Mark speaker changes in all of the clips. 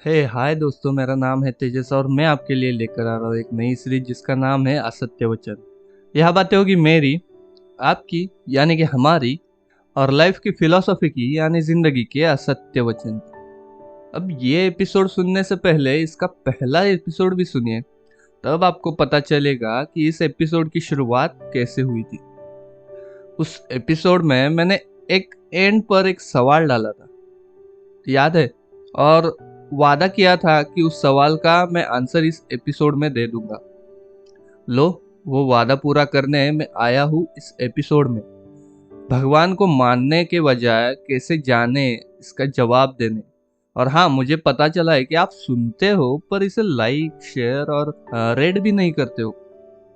Speaker 1: हे हाय दोस्तों, मेरा नाम है तेजस और मैं आपके लिए लेकर आ रहा हूँ एक नई सीरीज जिसका नाम है असत्य वचन। यह बातें होगी मेरी, आपकी यानी कि हमारी, और लाइफ की फिलॉसफी की यानी जिंदगी के असत्य वचन की। अब ये एपिसोड सुनने से पहले इसका पहला एपिसोड भी सुनिए, तब आपको पता चलेगा कि इस एपिसोड की शुरुआत कैसे हुई थी। उस एपिसोड में मैंने एक एंड पर एक सवाल डाला था, याद है? और वादा किया था कि उस सवाल का मैं आंसर इस एपिसोड में दे दूंगा। लो, वो वादा पूरा करने मैं आया हूँ इस एपिसोड में। भगवान को मानने के बजाय कैसे जाने इसका जवाब देने। और हाँ, मुझे पता चला है कि आप सुनते हो पर इसे लाइक शेयर और रेड भी नहीं करते हो।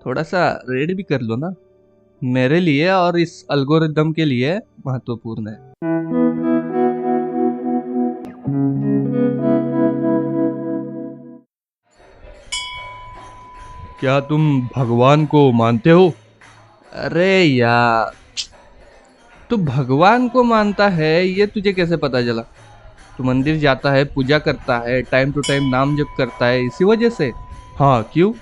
Speaker 1: थोड़ा सा रेड भी कर लो ना, मेरे लिए और इस अल्गोरिदम के लिए महत्वपूर्ण है। क्या तुम भगवान को मानते हो? अरे यार, तू भगवान को मानता है ये तुझे कैसे पता चला? तू मंदिर जाता है, पूजा करता है, टाइम टू टाइम नाम जप करता है, इसी वजह से? हाँ, क्यों?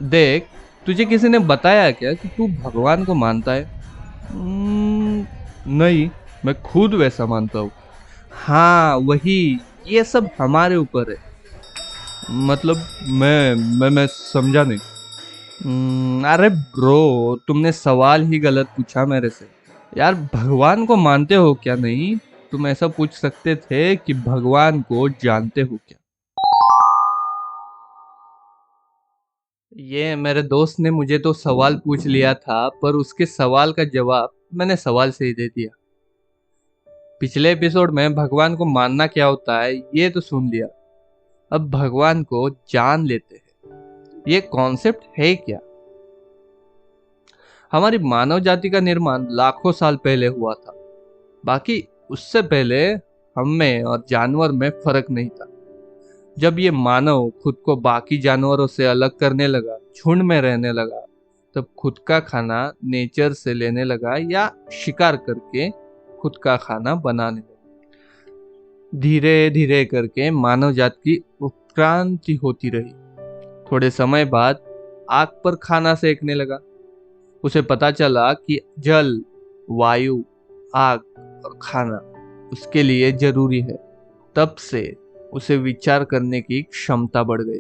Speaker 1: देख, तुझे किसी ने बताया क्या कि तू भगवान को मानता है? नहीं, मैं खुद वैसा मानता हूँ। हाँ वही, ये सब हमारे ऊपर है। मतलब मैं समझा नहीं। अरे ब्रो, तुमने सवाल ही गलत पूछा मेरे से। यार, भगवान को मानते हो क्या नहीं, तुम ऐसा पूछ सकते थे कि भगवान को जानते हो क्या। ये मेरे दोस्त ने मुझे तो सवाल पूछ लिया था, पर उसके सवाल का जवाब मैंने सवाल से ही दे दिया। पिछले एपिसोड में भगवान को मानना क्या होता है ये तो सुन लिया, अब भगवान को जान लेते हैं। ये कॉन्सेप्ट है क्या? हमारी मानव जाति का निर्माण लाखों साल पहले हुआ था। बाकी उससे पहले हम में और जानवर में फर्क नहीं था। जब ये मानव खुद को बाकी जानवरों से अलग करने लगा, झुंड में रहने लगा, तब खुद का खाना नेचर से लेने लगा या शिकार करके खुद का खाना बनाने लगा। धीरे धीरे करके मानव जात की उत्क्रांति होती रही। थोड़े समय बाद आग पर खाना सेकने लगा। उसे पता चला कि जल, वायु, आग और खाना उसके लिए जरूरी है। तब से उसे विचार करने की क्षमता बढ़ गई।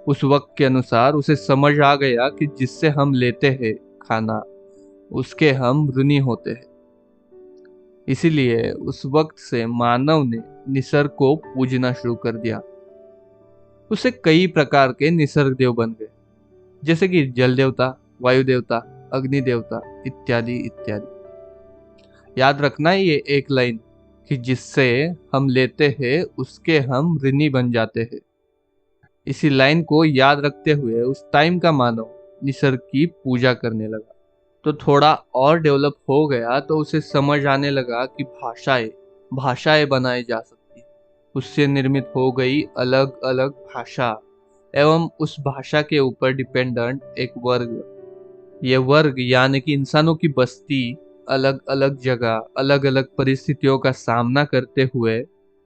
Speaker 1: उस वक्त के अनुसार उसे समझ आ गया कि जिससे हम लेते हैं खाना, उसके हम ऋणी होते हैं। इसीलिए उस वक्त से मानव ने निसर्ग को पूजना शुरू कर दिया। उसे कई प्रकार के निसर्ग देव बन गए, जैसे कि जल देवता, वायु देवता, अग्नि देवता, इत्यादि इत्यादि। याद रखना ये एक लाइन, कि जिससे हम लेते हैं उसके हम ऋणी बन जाते हैं। इसी लाइन को याद रखते हुए उस टाइम का मानव निसर्ग की पूजा करने लगा। तो थोड़ा और डेवलप हो गया तो उसे समझ आने लगा कि भाषाएं भाषाएं बनाई जा सकती है। उससे निर्मित हो गई अलग अलग भाषा, एवं उस भाषा के ऊपर डिपेंडेंट एक वर्ग। ये वर्ग यानी कि इंसानों की बस्ती अलग अलग जगह, अलग अलग परिस्थितियों का सामना करते हुए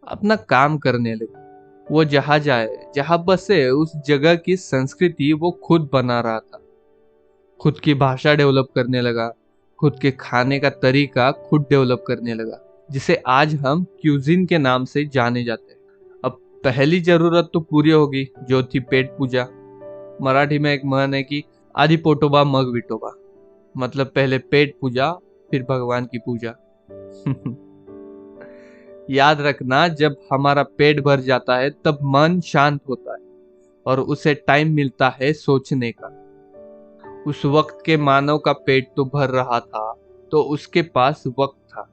Speaker 1: अपना काम करने लगे। वो जहाँ जाए, जहाँ बसे, उस जगह की संस्कृति वो खुद बना रहा था। खुद की भाषा डेवलप करने लगा, खुद के खाने का तरीका खुद डेवलप करने लगा, जिसे आज हम क्यूजिन के नाम से जाने जाते हैं। अब पहली जरूरत तो पूरी होगी, जो थी पेट पूजा। मराठी में एक म्हण है कि आदि पोटोबा मग विटोबा, मतलब पहले पेट पूजा फिर भगवान की पूजा। याद रखना, जब हमारा पेट भर जाता है तब मन शांत होता है और उसे टाइम मिलता है सोचने का। उस वक्त के मानव का पेट तो भर रहा था, तो उसके पास वक्त था।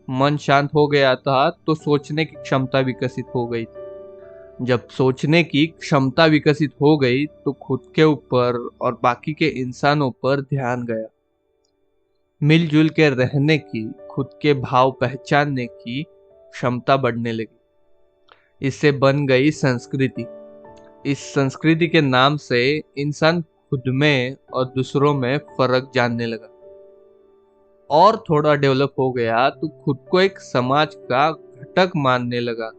Speaker 1: मन शांत हो गया था तो सोचने की क्षमता विकसित हो गई थी। जब सोचने की क्षमता विकसित हो गई तो खुद के ऊपर और बाकी के इंसानों पर ध्यान गया। मिलजुल के रहने की, खुद के भाव पहचानने की क्षमता बढ़ने लगी। इससे बन गई संस्कृति। इस संस्कृति के नाम से इंसान खुद में और दूसरों में फर्क जानने लगा। और थोड़ा डेवलप हो गया तो खुद को एक समाज का घटक मानने लगा।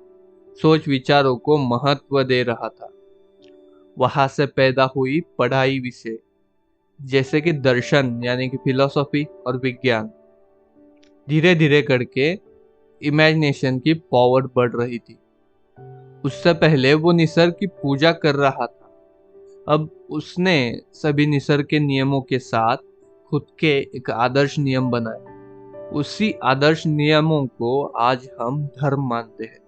Speaker 1: सोच विचारों को महत्व दे रहा था। वहां से पैदा हुई पढ़ाई विषय जैसे कि दर्शन यानी कि फिलोसॉफी और विज्ञान। धीरे धीरे करके इमेजिनेशन की पावर बढ़ रही थी। उससे पहले वो निसर्ग की पूजा कर रहा था, अब उसने सभी निसर्ग के नियमों के साथ खुद के एक आदर्श नियम बनाए। उसी आदर्श नियमों को आज हम धर्म मानते हैं।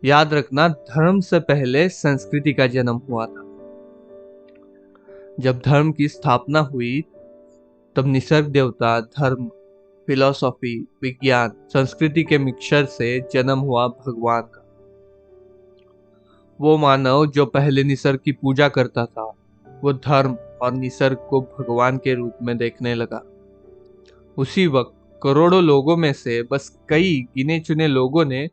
Speaker 1: याद रखना, धर्म से पहले संस्कृति का जन्म हुआ था। जब धर्म की स्थापना हुई तब निसर्ग देवता, धर्म, फिलॉसफी, विज्ञान, संस्कृति के मिक्सचर से जन्म हुआ भगवान का। वो मानव जो पहले निसर्ग की पूजा करता था, वो धर्म और निसर्ग को भगवान के रूप में देखने लगा। उसी वक्त करोड़ों लोगों में से बस कई गिने चुने लोगों ने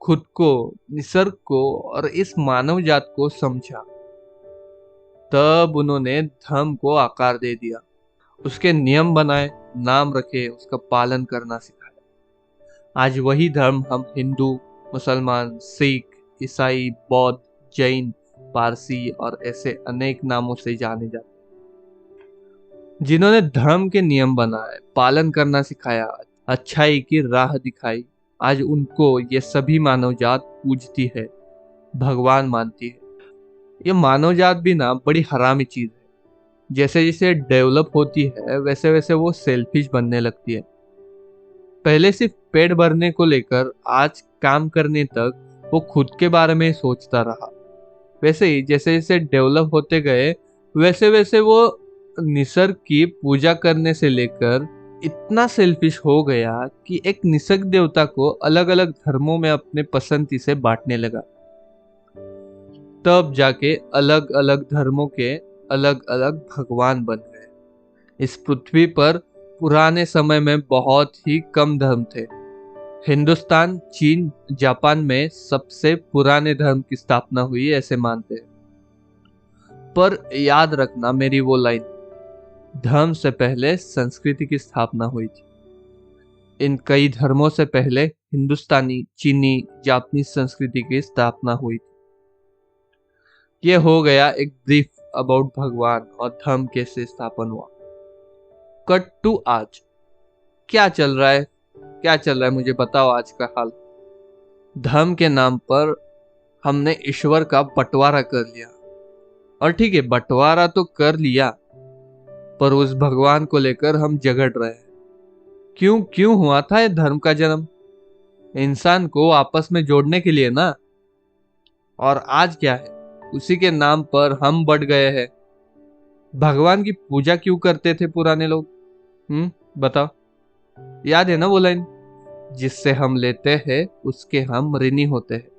Speaker 1: खुद को, निसर्ग को और इस मानव जात को समझा। तब उन्होंने धर्म को आकार दे दिया, उसके नियम बनाए, नाम रखे, उसका पालन करना सिखाया। आज वही धर्म हम हिंदू, मुसलमान, सिख, ईसाई, बौद्ध, जैन, पारसी और ऐसे अनेक नामों से जाने जाते हैं। जिन्होंने धर्म के नियम बनाए, पालन करना सिखाया, अच्छाई की राह दिखाई, आज उनको ये सभी मानव जात पूजती है, भगवान मानती है। ये मानव जात भी ना बड़ी हरामी चीज है। जैसे जैसे डेवलप होती है वैसे वैसे वो सेल्फिश बनने लगती है। पहले सिर्फ पेट भरने को लेकर आज काम करने तक वो खुद के बारे में सोचता रहा। वैसे ही जैसे जैसे डेवलप होते गए वैसे वैसे वो निसर्ग की पूजा करने से लेकर इतना सेल्फिश हो गया कि एक निसर्ग देवता को अलग अलग धर्मों में अपने पसंदी से बांटने लगा। तब जाके अलग अलग धर्मों के अलग अलग भगवान बन गए। इस पृथ्वी पर पुराने समय में बहुत ही कम धर्म थे। हिंदुस्तान, चीन, जापान में सबसे पुराने धर्म की स्थापना हुई ऐसे मानते हैं। पर याद रखना मेरी वो लाइन, धर्म से पहले संस्कृति की स्थापना हुई थी। इन कई धर्मों से पहले हिंदुस्तानी, चीनी, जापानी संस्कृति की स्थापना हुई थी। ये हो गया एक ब्रीफ अबाउट भगवान और धर्म कैसे स्थापन हुआ। कट टू आज, क्या चल रहा है, क्या चल रहा है मुझे बताओ आज का हाल। धर्म के नाम पर हमने ईश्वर का बंटवारा कर लिया। और ठीक है, बंटवारा तो कर लिया, पर उस भगवान को लेकर हम झगड़ रहे हैं। क्यों क्यों हुआ था ये धर्म का जन्म? इंसान को आपस में जोड़ने के लिए ना। और आज क्या है, उसी के नाम पर हम बढ़ गए हैं। भगवान की पूजा क्यों करते थे पुराने लोग? बताओ, याद है ना वो लाइन, जिससे हम लेते हैं उसके हम ऋणी होते हैं।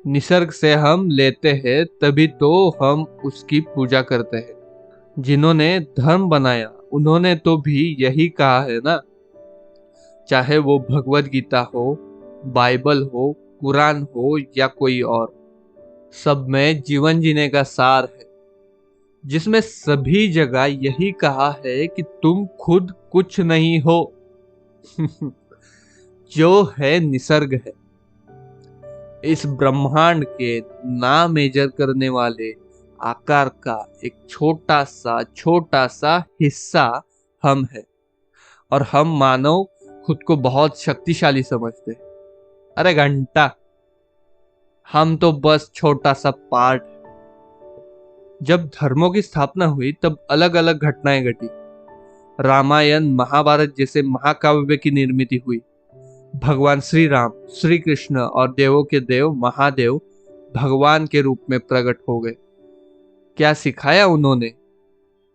Speaker 1: निसर्ग से हम लेते हैं तभी तो हम उसकी पूजा करते हैं। जिन्होंने धर्म बनाया उन्होंने तो भी यही कहा है ना। चाहे वो भगवत गीता हो, बाइबल हो, कुरान हो या कोई और, सब में जीवन जीने का सार है, जिसमें सभी जगह यही कहा है कि तुम खुद कुछ नहीं हो। जो है निसर्ग है। इस ब्रह्मांड के ना मेजर करने वाले आकार का एक छोटा सा हिस्सा हम है। और हम मानव खुद को बहुत शक्तिशाली समझते हैं। अरे घंटा, हम तो बस छोटा सा पार्ट है। जब धर्मों की स्थापना हुई तब अलग अलग घटनाएं घटी। रामायण, महाभारत जैसे महाकाव्य की निर्मित हुई। भगवान श्री राम, श्री कृष्ण और देवों के देव महादेव भगवान के रूप में प्रकट हो गए। क्या सिखाया उन्होंने?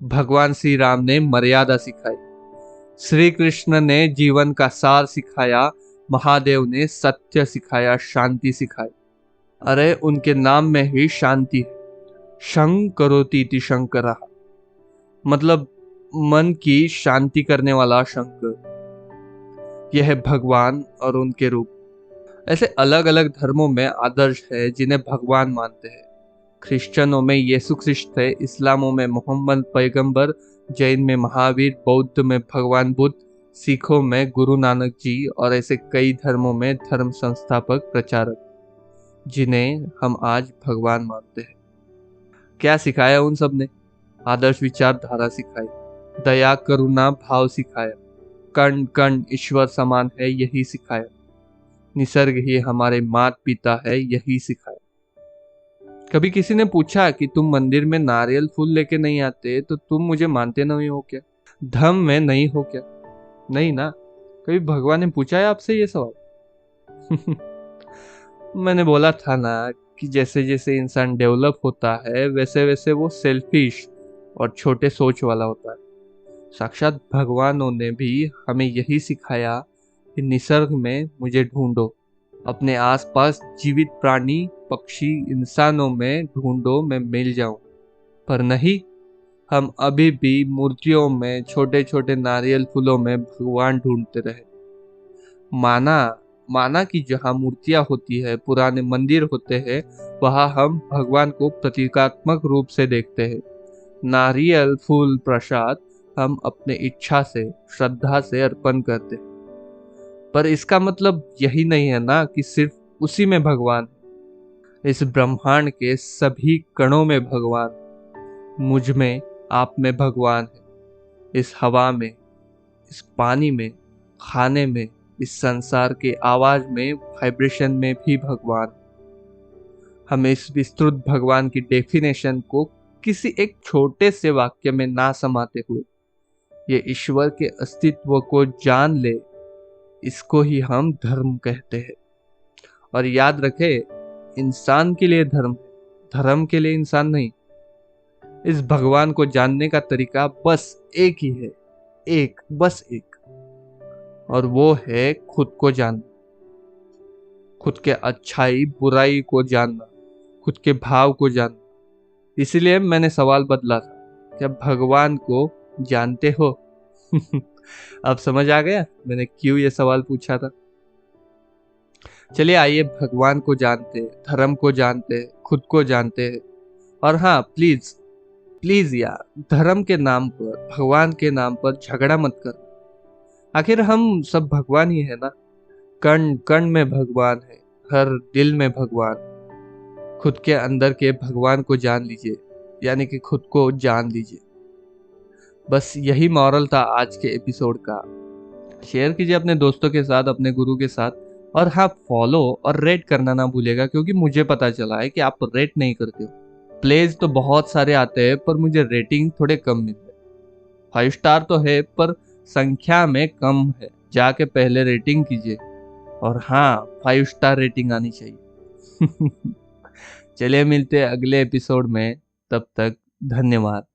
Speaker 1: भगवान श्री राम ने मर्यादा सिखाई, श्री कृष्ण ने जीवन का सार सिखाया, महादेव ने सत्य सिखाया, शांति सिखाई। अरे उनके नाम में ही शांति है। शंकरोति इति शंकरः, मतलब मन की शांति करने वाला शंकर। यह है भगवान और उनके रूप। ऐसे अलग अलग धर्मों में आदर्श है जिन्हें भगवान मानते हैं। क्रिश्चियनों में यीशु ख्रिस्त है, इस्लामों में मोहम्मद पैगंबर, जैन में महावीर, बौद्ध में भगवान बुद्ध, सिखों में गुरु नानक जी और ऐसे कई धर्मों में धर्म संस्थापक प्रचारक जिन्हें हम आज भगवान मानते हैं। क्या सिखाया उन सब ने? आदर्श विचारधारा सिखाई, दया करुणा भाव सिखाया, कण कण ईश्वर समान है यही सिखाया, निसर्ग ही हमारे माता पिता है यही सिखाया। कभी किसी ने पूछा कि तुम मंदिर में नारियल फूल लेके नहीं आते तो तुम मुझे मानते नहीं हो क्या? धम्म में नहीं हो क्या? नहीं ना। कभी भगवान ने पूछा है आपसे ये सवाल? मैंने बोला था ना कि जैसे जैसे इंसान डेवलप होता है वैसे वैसे वो सेल्फिश और छोटे सोच वाला होता है। साक्षात भगवानों ने भी हमें यही सिखाया कि निसर्ग में मुझे ढूंढो, अपने आसपास जीवित प्राणी पक्षी इंसानों में ढूंढो, मैं मिल जाऊं। पर नहीं, हम अभी भी मूर्तियों में, छोटे छोटे नारियल फूलों में भगवान ढूंढते रहे। माना माना कि जहाँ मूर्तियां होती है, पुराने मंदिर होते हैं, वहां हम भगवान को प्रतीकात्मक रूप से देखते हैं। नारियल फूल प्रसाद हम अपने इच्छा से, श्रद्धा से अर्पण करते हैं। पर इसका मतलब यही नहीं है ना कि सिर्फ उसी में भगवान है। इस ब्रह्मांड के सभी कणों में भगवान, मुझ में, आप में भगवान है। इस हवा में, इस पानी में, खाने में, इस संसार के आवाज में, वाइब्रेशन में भी भगवान। हम इस विस्तृत भगवान की डेफिनेशन को किसी एक छोटे से वाक्य में ना समाते हुए ये ईश्वर के अस्तित्व को जान ले, इसको ही हम धर्म कहते हैं। और याद रखे, इंसान के लिए धर्म है, धर्म के लिए इंसान नहीं। इस भगवान को जानने का तरीका बस एक ही है, बस एक, और वो है खुद को जानना, खुद के अच्छाई बुराई को जानना, खुद के भाव को जानना। इसलिए मैंने सवाल बदला था, क्या भगवान को जानते हो? अब समझ आ गया मैंने क्यों ये सवाल पूछा था। चलिए आइए भगवान को जानते हैं, धर्म को जानते हैं, खुद को जानते हैं। और हाँ, प्लीज प्लीज यार, धर्म के नाम पर, भगवान के नाम पर झगड़ा मत कर। आखिर हम सब भगवान ही है ना। कण कण में भगवान है, हर दिल में भगवान। खुद के अंदर के भगवान को जान लीजिए, यानी कि खुद को जान लीजिए। बस यही मॉरल था आज के एपिसोड का। शेयर कीजिए अपने दोस्तों के साथ, अपने गुरु के साथ। और हाँ, फॉलो और रेट करना ना भूलिएगा, क्योंकि मुझे पता चला है कि आप रेट नहीं करते हो। प्लेज तो बहुत सारे आते हैं पर मुझे रेटिंग थोड़े कम मिलते हैं। 5 स्टार तो है पर संख्या में कम है। जाके पहले रेटिंग कीजिए, और हाँ, 5 स्टार रेटिंग आनी चाहिए। चलिए मिलते हैं अगले एपिसोड में, तब तक धन्यवाद।